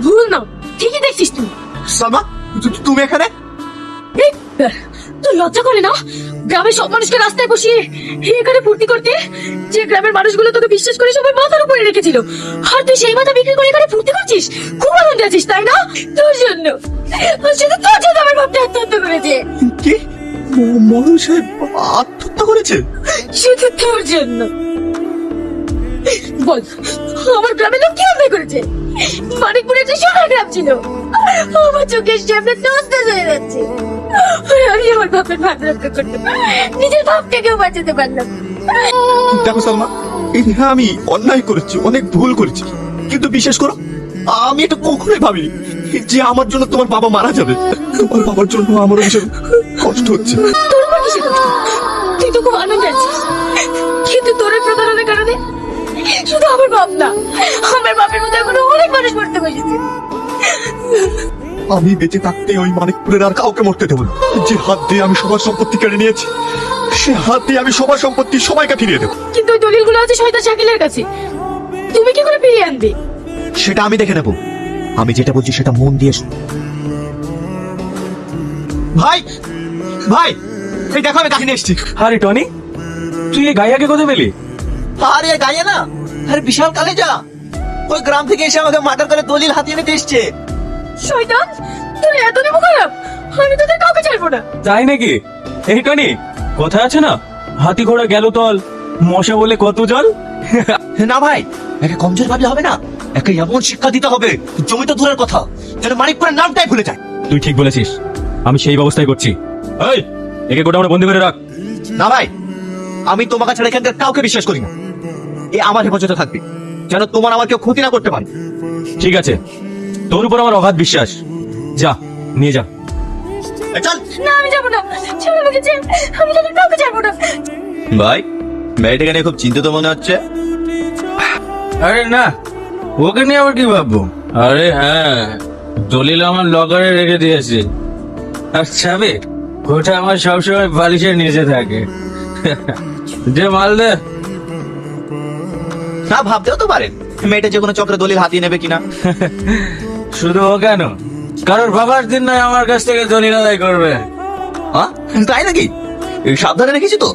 ভুল না, ঠিকই দেখছিস তুই। সালমা, তুমি এখানে? তুই লজ্জা করে না গ্রামের সব মানুষকে রাস্তায় বসিয়ে এখানে ভর্তি করতে? যে গ্রামের মানুষগুলো তোকে বিশ্বাস করে সবাই মাথার উপরে রেখেছিল, আর তুই সেই মাথা বিক্রি করে এখানে ভর্তি করছিস? খুব আনন্দে আছিস তাই না? তোর জন্য, শুধু তোর জন্য আমার বাপটা আত্মহত্যা করেছে। কি? মরণ সাহেব আত্মহত্যা করেছে? শুধু তোর জন্য। বল, আমার গ্রামের লোক কি অন্যায় করেছে? মানিকপুরে যে সোনার গ্রাম ছিল, আমার চোখের সামনে তছনছ হয়ে যাচ্ছে। আমি আমার বাপের ভাগ রক্ষা করতে নিজের বাপটাকেও বাঁচাতে পারলাম। দেখো সালমা, আমি অন্যায় করেছি, অনেক ভুল করেছি, কিন্তু বিশ্বাস করো আমি এটা কখনোই ভাবিনি যে আমার জন্য তোমার বাবা মারা যাবে। তোমার বাবার জন্য আমার ভীষণ কষ্ট হচ্ছে। তোর উপর কিসের কষ্ট? তুই তো খুব আনন্দ আছিস, কিন্তু তোর এই প্রতারণার কারণে শুধু আমার বাপ না, আমার বাপের মতো এখনো অনেক মানুষ মরতে বসেছে। আমি বেঁচে থাকতে ওই মানিকপুরের আর কাউকে মরতে দেবো না। যে হাত দিয়ে আমি সবার সম্পত্তি কেড়ে নিয়েছি, সে হাত দিয়ে আমি সবার সম্পত্তি সবাইকে ফিরিয়ে দেবো। কিন্তু ওই দলিলগুলো আছে শয়তান শাকিলের কাছে, তুমি কি করে ফিরিয়ে আনবে? সেটা আমি দেখে নেব। আমি যেটা বলছি সেটা মন দিয়ে শোনো। ভাই, ভাই, এই দেখো আমি কাছে নিয়ে এসেছি। আরে টনি, তুই এই গাইয়াকে কোথায় পেলি? আরে গায়ে না, আরে বিশাল কালেজা ওই গ্রাম থেকে এসে আমাকে মার্ডার করে দলিল হাতিয়ে নিতে এসছে। শয়তান, তোর এত দেবো খারাপ, আমি তোদের কাউকে ছাড়বো না। তাই নাকি? এই টনি, কোথায় আছে না হাতি ঘোড়া গেল তল, মশা বলে কত জল। না ভাই, একে কমজোর ভাবলে হবে না, একে এমন শিক্ষা দিতে হবে জমি তো দূরের কথা, যেন মানিকপুরের নামটাই ভুলে যায়। তুই ঠিক বলেছিস, আমি সেই ব্যবস্থাই করছি। এই, একে গোটা আমরা বন্দি করে রাখ। না ভাই, আমি তোমাকে ছাড়া এখানকার কাউকে বিশ্বাস করি না। এ আমার হেফাজতে থাকবে, যেন তোমার আমার কেউ ক্ষতি না করতে পারে। ঠিক আছে, তোর উপর আমার অগাধ বিশ্বাস। যা, নিয়ে যা। চল। না, আমি যাবো না, ছেড়ে আমাকে ছেড়ে, আমি তোদের কাউকে ছাড়বো না। ভাই, মেয়েটাকে নিয়ে খুব চিন্তিত মনে হচ্ছে। আরে না, ওকে নিয়ে আবার কি ভাববো? আরে হ্যাঁ, দলিল আমার লকারে রেখে দিয়েছি। আর চাবি ওটা আমার সবসময় বালিশের নিচে থাকে। যে মাল দে। না, ভাবতেও তো পারেন মেয়েটা যে কোনো চক্রে দলিল হাতিয়ে নেবে কিনা। শুধু ও কেন, কারোর বাবার দিন নয় আমার কাছ থেকে দলিল আদায় করবে। হ্যাঁ, তাই নাকি? সাবধানে রেখেছি তো।